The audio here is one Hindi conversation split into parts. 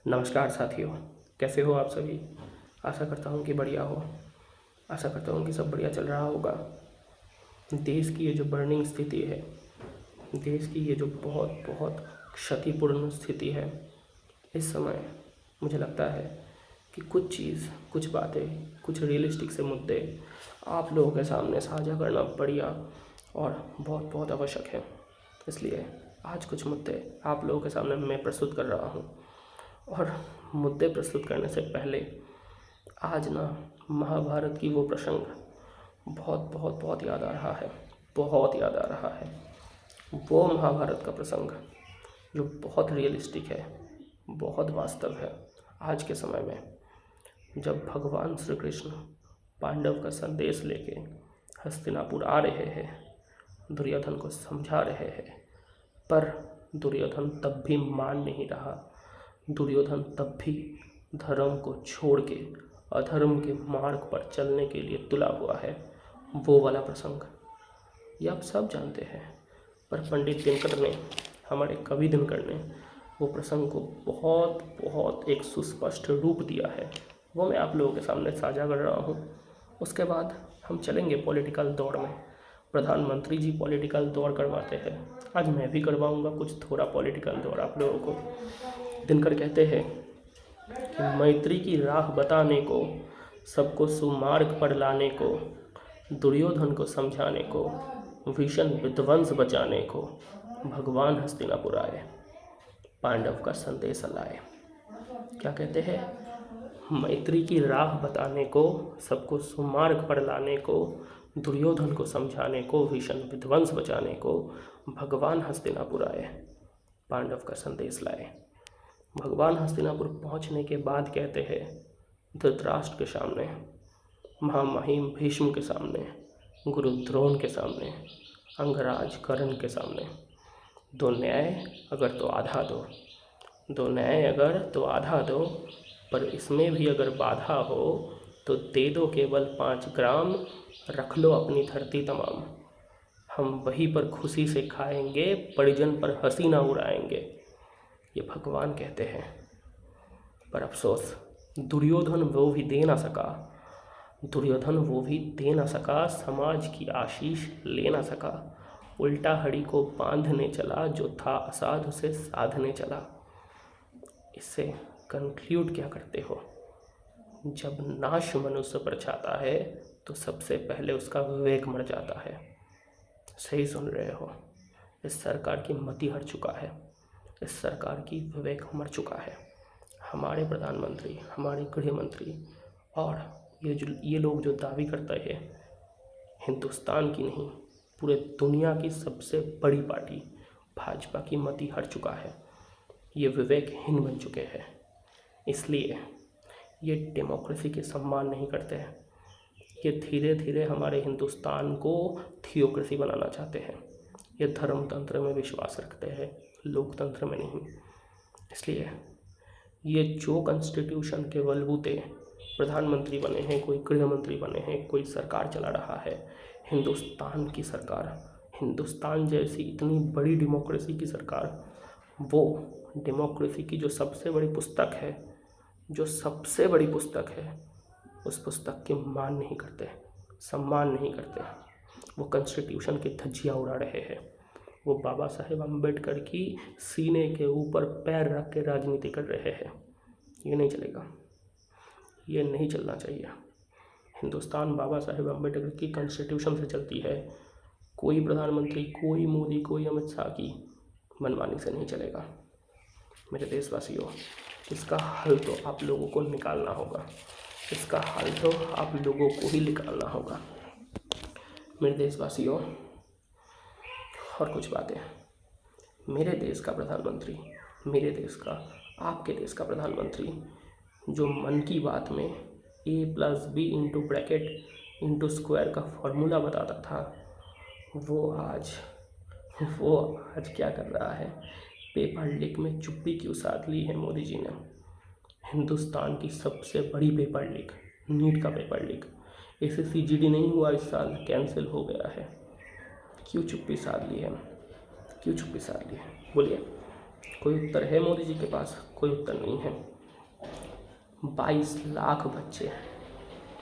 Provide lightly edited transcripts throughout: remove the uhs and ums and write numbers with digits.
नमस्कार साथियों, कैसे हो आप सभी। आशा करता हूँ कि बढ़िया हो। आशा करता हूँ कि सब बढ़िया चल रहा होगा। देश की ये जो बर्निंग स्थिति है, देश की ये जो बहुत बहुत क्षतिपूर्ण स्थिति है, इस समय मुझे लगता है कि कुछ चीज़, कुछ बातें, कुछ रियलिस्टिक से मुद्दे आप लोगों के सामने साझा करना बढ़िया और बहुत बहुत आवश्यक है। इसलिए आज कुछ मुद्दे आप लोगों के सामने मैं प्रस्तुत कर रहा हूँ। और मुद्दे प्रस्तुत करने से पहले आज ना महाभारत की वो प्रसंग बहुत बहुत बहुत याद आ रहा है, बहुत याद आ रहा है। वो महाभारत का प्रसंग जो बहुत रियलिस्टिक है, बहुत वास्तव है। आज के समय में जब भगवान श्री कृष्ण पांडव का संदेश लेके हस्तिनापुर आ रहे हैं, दुर्योधन को समझा रहे हैं, पर दुर्योधन तब भी मान नहीं रहा। दुर्योधन तब भी धर्म को छोड़ के अधर्म के मार्ग पर चलने के लिए तुला हुआ है। वो वाला प्रसंग ये आप सब जानते हैं, पर पंडित दिनकर ने, हमारे कवि दिनकर ने वो प्रसंग को बहुत बहुत एक सुस्पष्ट रूप दिया है। वो मैं आप लोगों के सामने साझा कर रहा हूँ। उसके बाद हम चलेंगे पॉलिटिकल दौर में। प्रधानमंत्री जी पॉलिटिकल दौर करवाते हैं, आज मैं भी करवाऊंगा कुछ थोड़ा पॉलिटिकल दौर आप लोगों को। दिनकर कहते हैं कि मैत्री की राह बताने को, सबको सुमार्ग पर लाने को, दुर्योधन को समझाने को, भीषण विध्वंस बचाने को भगवान हस्तिनापुर आए, पांडव का संदेश लाए। क्या कहते हैं? मैत्री की राह बताने को, सबको सुमार्ग पर लाने को, दुर्योधन को समझाने को, भीषण विध्वंस बचाने को भगवान हस्तिनापुर आए, पांडव का संदेश लाए। भगवान हस्तिनापुर पहुंचने के बाद कहते हैं धृतराष्ट्र के सामने, महामहिम भीष्म के सामने, गुरु द्रोण के सामने, अंगराज कर्ण के सामने, दो न्याय अगर तो आधा दो, दो न्याय अगर तो आधा दो, पर इसमें भी अगर बाधा हो तो दे दो केवल 5 ग्राम, रख लो अपनी धरती तमाम। हम वहीं पर खुशी से खाएंगे, परिजन पर हंसी ना उड़ाएंगे। ये भगवान कहते हैं। पर अफसोस दुर्योधन वो भी दे ना सका, दुर्योधन वो भी दे ना सका, समाज की आशीष ले ना सका। उल्टा हड़ी को बांधने चला, जो था असाध उसे साधने चला। इससे कंक्लूड क्या करते हो? जब नाश मनुष्य पर छाता है तो सबसे पहले उसका विवेक मर जाता है। सही सुन रहे हो। इस सरकार की मति हट चुका है, इस सरकार की विवेक मर चुका है। हमारे प्रधानमंत्री, हमारे गृह मंत्री और ये लोग जो दावी करते हैं, हिंदुस्तान की नहीं पूरे दुनिया की सबसे बड़ी पार्टी भाजपा की मति हट चुका है। ये विवेकहीन बन चुके हैं। इसलिए ये डेमोक्रेसी के सम्मान नहीं करते हैं। ये धीरे धीरे हमारे हिंदुस्तान को थियोक्रेसी बनाना चाहते हैं। ये धर्मतंत्र में विश्वास रखते हैं, लोकतंत्र में नहीं। इसलिए ये जो कॉन्स्टिट्यूशन के बलबूते प्रधानमंत्री बने हैं, कोई गृह मंत्री बने हैं, कोई सरकार चला रहा है, हिंदुस्तान की सरकार, हिंदुस्तान जैसी इतनी बड़ी डेमोक्रेसी की सरकार, वो डेमोक्रेसी की जो सबसे बड़ी पुस्तक है, जो सबसे बड़ी पुस्तक है, उस पुस्तक के मान नहीं करते, सम्मान नहीं करते। वो कॉन्स्टिट्यूशन की धज्जियाँ उड़ा रहे हैं। वो बाबा साहेब अम्बेडकर की सीने के ऊपर पैर रख के राजनीति कर रहे हैं। ये नहीं चलेगा, ये नहीं चलना चाहिए। हिंदुस्तान बाबा साहेब अम्बेडकर की कॉन्स्टिट्यूशन से चलती है। कोई प्रधानमंत्री, कोई मोदी, कोई अमित शाह की मनमानी से नहीं चलेगा। मेरे देशवासियों, इसका हल तो आप लोगों को निकालना होगा, इसका हल तो आप लोगों को ही निकालना होगा। मेरे देशवासियों, और कुछ बातें। मेरे देश का प्रधानमंत्री, मेरे देश का, आपके देश का प्रधानमंत्री जो मन की बात में A+B into bracket into square का फॉर्मूला बताता था, वो आज क्या कर रहा है? पेपर लीक में चुप्पी क्यों साध ली है मोदी जी ने? हिंदुस्तान की सबसे बड़ी पेपर लीक, नीट का पेपर लीक, SSC GD नहीं हुआ इस साल, कैंसिल हो गया है। क्यों चुप्पी साध ली है? क्यों चुप्पी साध ली है? बोलिए। कोई उत्तर है मोदी जी के पास? कोई उत्तर नहीं है। 22 लाख बच्चे,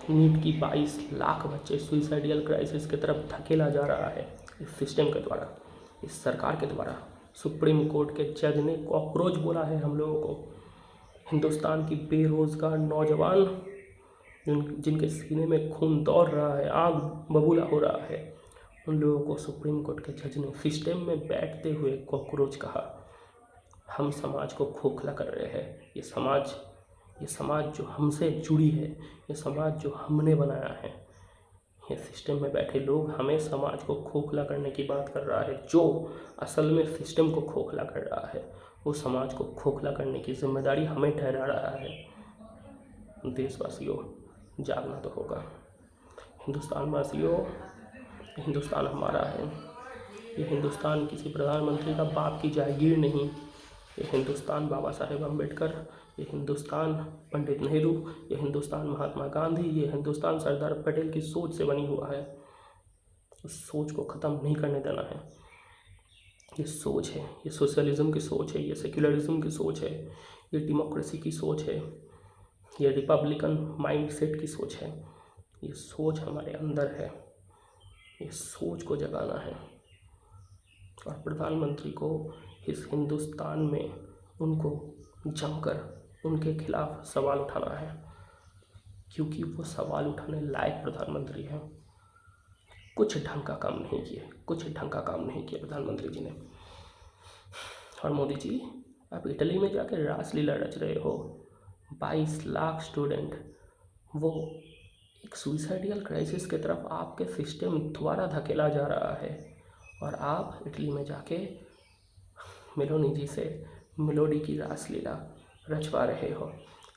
नीट की 22 लाख बच्चे सुइसाइडियल क्राइसिस की तरफ धकेला जा रहा है इस सिस्टम के द्वारा, इस सरकार के द्वारा। सुप्रीम कोर्ट के जज ने कॉकरोच बोला है हम लोगों को। हिंदुस्तान की बेरोजगार नौजवान जिनके सीने में खून दौड़ रहा है, आग बबूला हो रहा है, उन लोगों को सुप्रीम कोर्ट के जज ने सिस्टम में बैठते हुए कॉकरोच कहा। हम समाज को खोखला कर रहे हैं। ये समाज जो हमसे जुड़ी है, ये समाज जो हमने बनाया है, ये सिस्टम में बैठे लोग हमें समाज को खोखला करने की बात कर रहा है। जो असल में सिस्टम को खोखला कर रहा है, वो समाज को खोखला करने की जिम्मेदारी हमें ठहरा रहा है। देशवासियों, जागना तो होगा। हिंदुस्तान वासियों, हिंदुस्तान हमारा है। ये हिंदुस्तान किसी प्रधानमंत्री का बाप की जागीर नहीं। ये हिंदुस्तान बाबा साहेब अम्बेडकर, ये हिंदुस्तान पंडित नेहरू, ये हिंदुस्तान महात्मा गांधी, ये हिंदुस्तान सरदार पटेल की सोच से बनी हुआ है। उस सोच को ख़त्म नहीं करने देना है। ये सोच है, ये सोशलिज्म की सोच है, ये सेक्युलरिज्म की सोच है, ये डेमोक्रेसी की सोच है, ये रिपब्लिकन माइंडसेट की सोच है। ये सोच हमारे अंदर है। ये सोच को जगाना है और प्रधानमंत्री को इस हिंदुस्तान में उनको जमकर उनके खिलाफ सवाल उठाना है, क्योंकि वो सवाल उठाने लायक प्रधानमंत्री हैं। कुछ ढंग का काम नहीं किया प्रधानमंत्री जी ने। और मोदी जी, आप इटली में जाकर रासलीला रच रहे हो। 22 लाख स्टूडेंट, वो एक सुइसाइडियल क्राइसिस की तरफ आपके सिस्टम द्वारा धकेला जा रहा है, और आप इटली में जाके मेलोनी जी से मेलोडी की रासलीला रचवा रहे हो।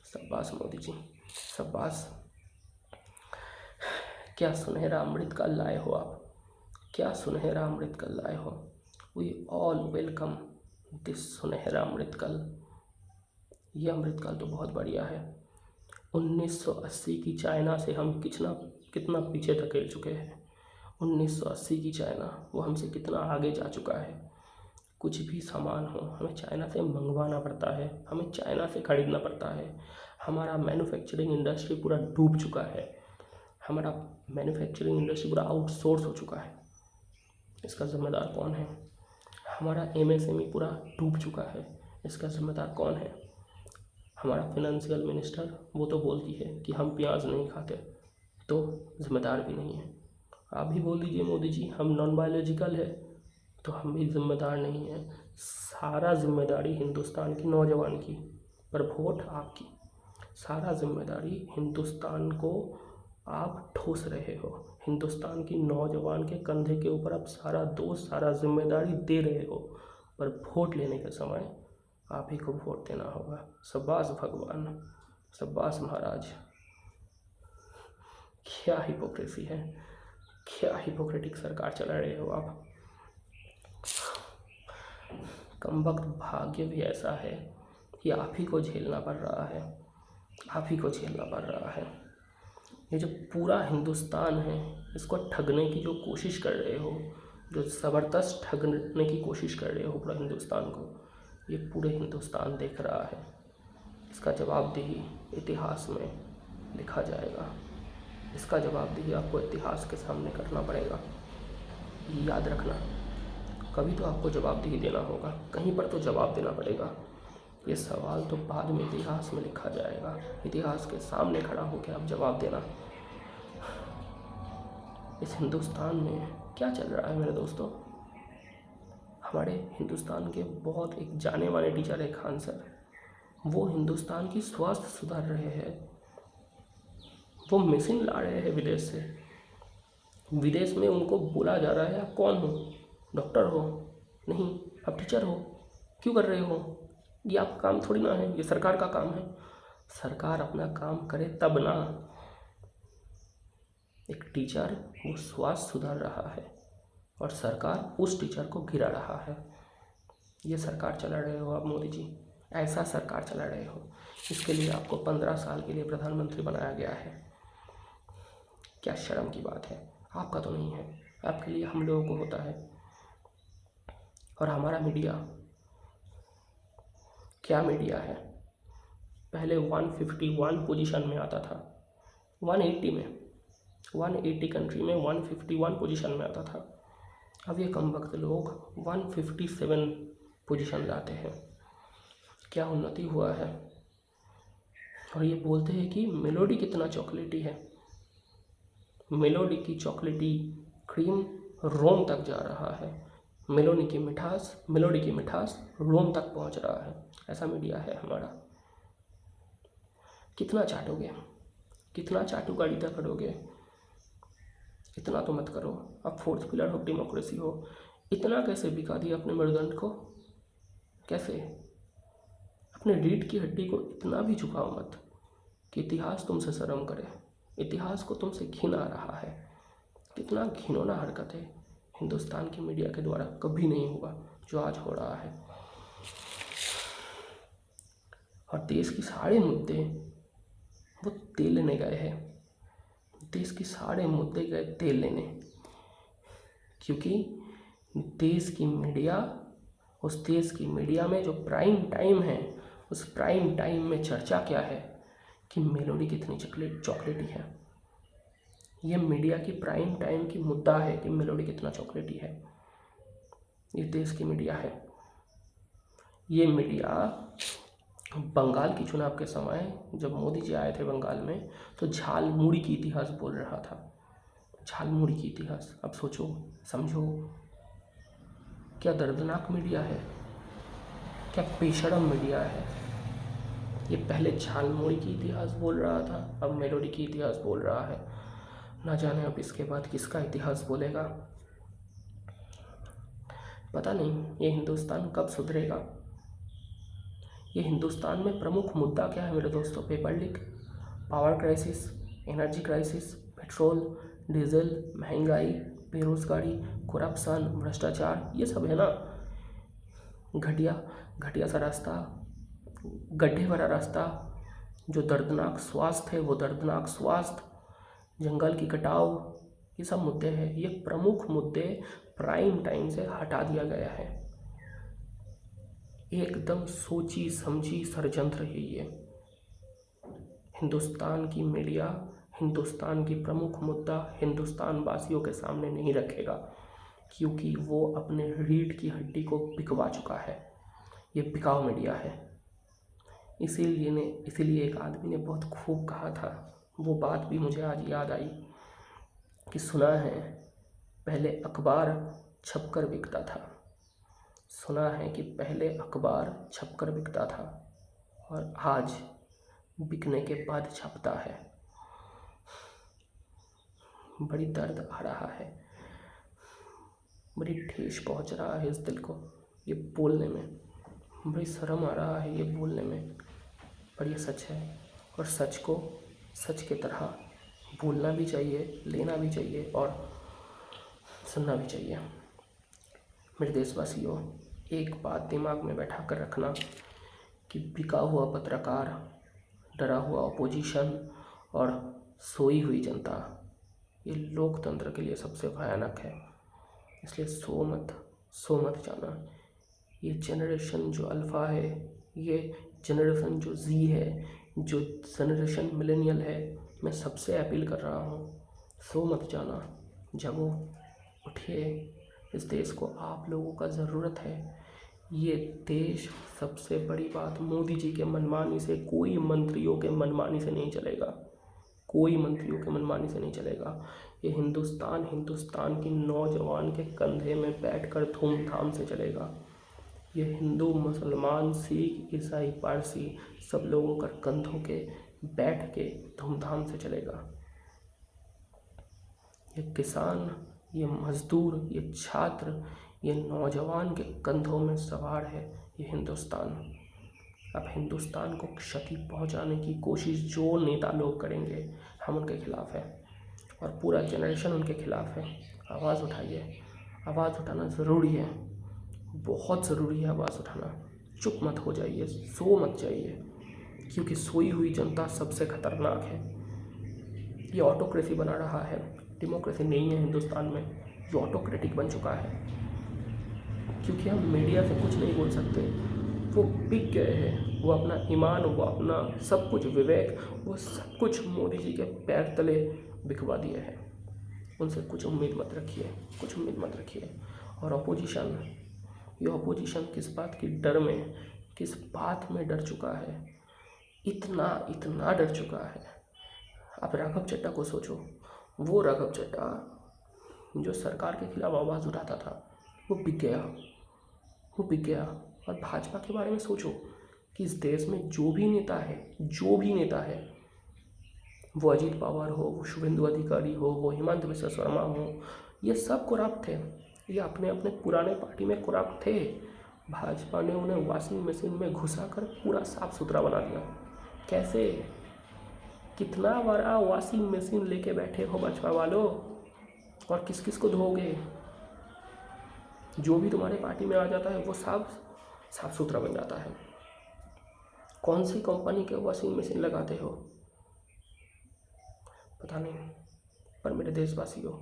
शाबाश मोदी जी, शाबाश। क्या सुनहरा अमृत काल लाए हो आप, क्या सुनहरा अमृत काल लाए हो। वी ऑल वेलकम दिस सुनहरा अमृत काल। ये अमृत काल तो बहुत बढ़िया है। 1980 की चाइना से हम कितना पीछे धकेल चुके हैं। 1980 की चाइना, वो हमसे कितना आगे जा चुका है। कुछ भी सामान हो हमें चाइना से मंगवाना पड़ता है, हमें चाइना से खरीदना पड़ता है। हमारा मैन्युफैक्चरिंग इंडस्ट्री पूरा डूब चुका है। हमारा मैन्युफैक्चरिंग इंडस्ट्री पूरा आउटसोर्स हो चुका है। इसका जिम्मेदार कौन है? हमारा एमएसएमई पूरा डूब चुका है। इसका जिम्मेदार कौन है? हमारा फाइनेंशियल मिनिस्टर, वो तो बोलती है कि हम प्याज नहीं खाते, तो जिम्मेदार भी नहीं है। आप भी बोल दीजिए मोदी जी हम नॉन बायोलॉजिकल है, तो हम भी जिम्मेदार नहीं हैं। सारा जिम्मेदारी हिंदुस्तान की नौजवान की, पर वोट आपकी। सारा जिम्मेदारी हिंदुस्तान को आप ठोस रहे हो। हिंदुस्तान की नौजवान के कंधे के ऊपर आप सारा दोष, सारा जिम्मेदारी दे रहे हो, पर वोट लेने के समय आप ही को वोट देना होगा। शाबाश भगवान, शाबाश महाराज। क्या हिपोक्रेसी है, क्या हिपोक्रेटिक सरकार चला रहे हो आप। कमबख्त भाग्य भी ऐसा है कि आप ही को झेलना पड़ रहा है, आप ही को झेलना पड़ रहा है। ये जो पूरा हिंदुस्तान है, इसको ठगने की जो कोशिश कर रहे हो, जो ज़बरदस्त ठगने की कोशिश कर रहे हो पूरा हिंदुस्तान को, ये पूरे हिंदुस्तान देख रहा है। इसका जवाबदेही इतिहास में लिखा जाएगा। इसका जवाबदेही आपको इतिहास के सामने करना पड़ेगा। याद रखना, कभी तो आपको जवाबदेही देना होगा, कहीं पर तो जवाब देना पड़ेगा। ये सवाल तो बाद में इतिहास में लिखा जाएगा। इतिहास के सामने खड़ा होकर आप जवाब देना। इस हिंदुस्तान में क्या चल रहा है मेरे दोस्तों? हमारे हिंदुस्तान के बहुत एक जाने माने टीचर है खान सर, वो हिंदुस्तान की स्वास्थ्य सुधार रहे हैं। वो मशीन ला रहे हैं विदेश से। विदेश में उनको बोला जा रहा है आप कौन हो? डॉक्टर हो? नहीं, आप टीचर हो। क्यों कर रहे हो? ये आपका काम थोड़ी ना है, ये सरकार का काम है। सरकार अपना काम करे तब ना। एक टीचर वो स्वास्थ्य सुधार रहा है और सरकार उस टीचर को गिरा रहा है। ये सरकार चला रहे हो आप मोदी जी, ऐसा सरकार चला रहे हो। इसके लिए आपको 15 साल के लिए प्रधानमंत्री बनाया गया है। क्या शर्म की बात है। आपका तो नहीं है, आपके लिए हम लोगों को होता है। और हमारा मीडिया क्या मीडिया है। पहले 151 पोजीशन में आता था, 180 कंट्री में 151 पोजीशन में आता था। अब ये कम वक्त लोग 157 पोजीशन लाते हैं। क्या उन्नति हुआ है। और ये बोलते हैं कि मेलोडी कितना चॉकलेटी है। मेलोडी की चॉकलेटी क्रीम रोम तक जा रहा है। मेलोडी की मिठास रोम तक पहुंच रहा है। ऐसा मीडिया है हमारा। कितना चाटोगे, कितना चाटुकारिता करोगे। इतना तो मत करो। अब फोर्थ पिलर ऑफ डेमोक्रेसी हो, इतना कैसे बिका दिया अपने मेरुदंड को। कैसे अपने रीढ़ की हड्डी को इतना भी झुकाओ मत कि इतिहास तुमसे शर्म करे, इतिहास को तुमसे घिन आ रहा है। कितना घिनौना हरकत है हिंदुस्तान की मीडिया के द्वारा। कभी नहीं हुआ जो आज हो रहा है। और देश के सारे मुद्दे वो तेल लेने गए हैं। देश के सारे मुद्दे गए तेल लेने, क्योंकि देश की मीडिया, उस देश की मीडिया में जो प्राइम टाइम है, उस प्राइम टाइम में चर्चा क्या है कि मेलोडी कितनी चॉकलेटी है। ये मीडिया की प्राइम टाइम की मुद्दा है कि मेलोडी कितना चॉकलेटी है। ये देश की मीडिया है। ये मीडिया बंगाल की चुनाव के समय जब मोदी जी आए थे बंगाल में, तो झालमुड़ी की इतिहास बोल रहा था। झालमुड़ी की इतिहास। अब सोचो, समझो, क्या दर्दनाक मीडिया है, क्या बेशरम मीडिया है। ये पहले झालमुड़ी की इतिहास बोल रहा था, अब मेलोडी की इतिहास बोल रहा है। ना जाने अब इसके बाद किसका इतिहास बोलेगा। पता नहीं ये हिंदुस्तान कब सुधरेगा। ये हिंदुस्तान में प्रमुख मुद्दा क्या है मेरे दोस्तों। Paper leak, power crisis, energy crisis, petrol diesel, महंगाई, बेरोजगारी, करप्शन, भ्रष्टाचार, ये सब है ना। घटिया सा रास्ता, गड्ढे भरा रास्ता, जो दर्दनाक स्वास्थ्य है वो दर्दनाक स्वास्थ्य, जंगल की कटाव, ये सब मुद्दे हैं। ये प्रमुख मुद्दे प्राइम टाइम से हटा दिया गया है। एकदम सोची समझी षड्यंत्र है ये। हिंदुस्तान की मीडिया हिंदुस्तान की प्रमुख मुद्दा हिंदुस्तान वासियों के सामने नहीं रखेगा, क्योंकि वो अपने रीढ़ की हड्डी को बिकवा चुका है। ये बिकाऊ मीडिया है। इसीलिए एक आदमी ने बहुत खूब कहा था, वो बात भी मुझे आज याद आई कि सुना है पहले अखबार छपकर बिकता था। सुना है कि पहले अखबार छपकर बिकता था और आज बिकने के बाद छपता है। बड़ी दर्द आ रहा है, बड़ी ठेस पहुंच रहा है इस दिल को ये बोलने में, बड़ी शर्म आ रहा है ये बोलने में, पर ये सच है। और सच को सच की तरह बोलना भी चाहिए, लेना भी चाहिए और सुनना भी चाहिए। मेरे देशवासियों, एक बात दिमाग में बैठा कर रखना कि बिका हुआ पत्रकार, डरा हुआ अपोजिशन और सोई हुई जनता, ये लोकतंत्र के लिए सबसे भयानक है। इसलिए सो मत जाना। ये जनरेशन जो अल्फ़ा है, ये जनरेशन जो जी है, जो जनरेशन मिलेनियल है, मैं सबसे अपील कर रहा हूँ, सो मत जाना, जगो, उठिए। इस देश को आप लोगों का ज़रूरत है। ये देश, सबसे बड़ी बात, मोदी जी के मनमानी से, कोई मंत्रियों के मनमानी से नहीं चलेगा, कोई मंत्रियों के मनमानी से नहीं चलेगा। ये हिंदुस्तान की नौजवान के कंधे में बैठकर धूमधाम से चलेगा। ये हिंदू, मुसलमान, सिख, ईसाई, पारसी, सब लोगों का कंधों के बैठ के धूमधाम से चलेगा। ये किसान, ये मजदूर, ये छात्र, ये नौजवान के कंधों में सवार है ये हिंदुस्तान। अब हिंदुस्तान को क्षति पहुंचाने की कोशिश जो नेता लोग करेंगे, हम उनके खिलाफ हैं और पूरा जनरेशन उनके खिलाफ है। आवाज़ उठाइए, आवाज़ उठाना ज़रूरी है, बहुत ज़रूरी है आवाज़ उठाना। चुप मत हो जाइए, सो मत जाइए, क्योंकि सोई हुई जनता सबसे खतरनाक है। ये ऑटोक्रेसी बना रहा है, डेमोक्रेसी नहीं है हिंदुस्तान में, ये ऑटोक्रेटिक बन चुका है। क्योंकि हम मीडिया से कुछ नहीं बोल सकते, वो बिक गए हैं, वो अपना ईमान, वो अपना सब कुछ, विवेक, वो सब कुछ मोदी जी के पैर तले बिकवा दिए हैं। उनसे कुछ उम्मीद मत रखिए, कुछ उम्मीद मत रखिए। और अपोजिशन, ये अपोजिशन किस बात की डर में, किस बात में डर चुका है, इतना इतना डर चुका है। आप राघव चड्ढा को सोचो, वो राघव चड्ढा जो सरकार के खिलाफ आवाज़ उठाता था, वो बिक गया, वो बिक गया। और भाजपा के बारे में सोचो कि इस देश में जो भी नेता है, जो भी नेता है, वो अजीत पवार हो, वो शुभेंदु अधिकारी हो, वो हिमंत बिश्व शर्मा हो, ये सब करप्ट थे। ये अपने अपने पुराने पार्टी में करप्ट थे। भाजपा ने उन्हें वॉशिंग मशीन में घुसा कर पूरा साफ सुथरा बना दिया। कैसे? कितना बड़ा वॉशिंग मशीन लेके बैठे हो भाजपा वालों, और किस किस को धोगे? जो भी तुम्हारे पार्टी में आ जाता है वो साफ सुथरा बन जाता है। कौन सी कंपनी के वॉशिंग मशीन लगाते हो पता नहीं, पर मेरे देशवासियों,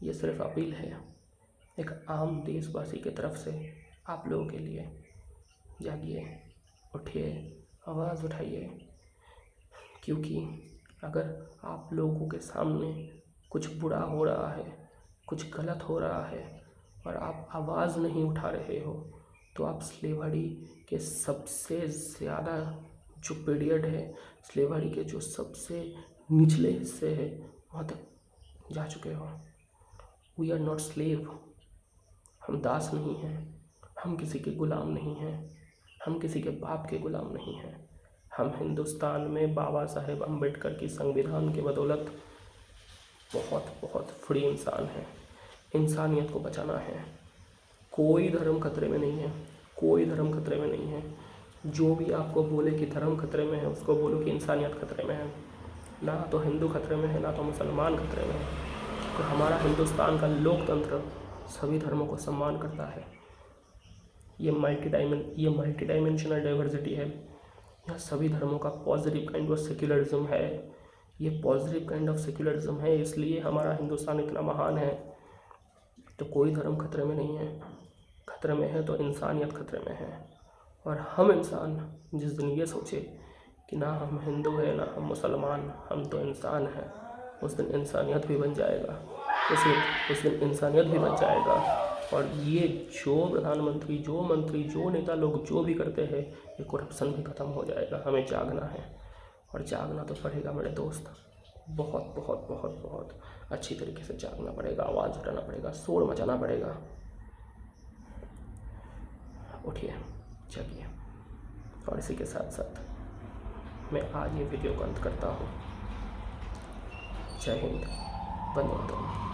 ये सिर्फ अपील है एक आम देशवासी की तरफ से आप लोगों के लिए। जागिए, उठिए, आवाज़ उठाइए, क्योंकि अगर आप लोगों के सामने कुछ बुरा हो रहा है, कुछ गलत हो रहा है और आप आवाज़ नहीं उठा रहे हो, तो आप स्लेवरी के सबसे ज़्यादा जो पीरियड है, स्लेवरी के जो सबसे निचले हिस्से है, वहाँ तक जा चुके हो। वी आर नॉट स्लेव, हम दास नहीं हैं, हम किसी के गुलाम नहीं हैं, हम किसी के बाप के गुलाम नहीं हैं। हम हिंदुस्तान में बाबा साहेब अम्बेडकर की संविधान के बदौलत बहुत बहुत फ्री इंसान हैं। इंसानियत को बचाना है। कोई धर्म खतरे में नहीं है, कोई धर्म खतरे में नहीं है। जो भी आपको बोले कि धर्म खतरे में है, उसको बोलो कि इंसानियत खतरे में है। ना तो हिंदू खतरे में है, ना तो मुसलमान खतरे में है। तो हमारा हिंदुस्तान का लोकतंत्र सभी धर्मों को सम्मान करता है। ये मल्टी डायमेंशनल डाइवर्सिटी है। यह सभी धर्मों का पॉजिटिव काइंड ऑफ सेक्युलरिज्म है। ये पॉजिटिव काइंड ऑफ सेक्युलरिज्म है, इसलिए हमारा हिंदुस्तान इतना महान है। तो कोई धर्म खतरे में नहीं है। खतरे में है तो इंसानियत खतरे में है। और हम इंसान जिस दिन ये सोचे कि ना हम हिंदू है ना हम मुसलमान, हम तो इंसान हैं, उस दिन इंसानियत भी बन जाएगा, उस दिन इंसानियत भी बन जाएगा। और ये जो प्रधानमंत्री, जो मंत्री, जो नेता लोग जो भी करते हैं, ये करप्शन भी ख़त्म हो जाएगा। हमें जागना है, और जागना तो पड़ेगा मेरे दोस्त, बहुत बहुत बहुत बहुत अच्छी तरीके से जागना पड़ेगा, आवाज़ उठाना पड़ेगा, शोर मचाना पड़ेगा। उठिए, जागिए। और इसी के साथ साथ मैं आज ये वीडियो को अंत करता हूँ। जय हिंद, वंदे मातरम।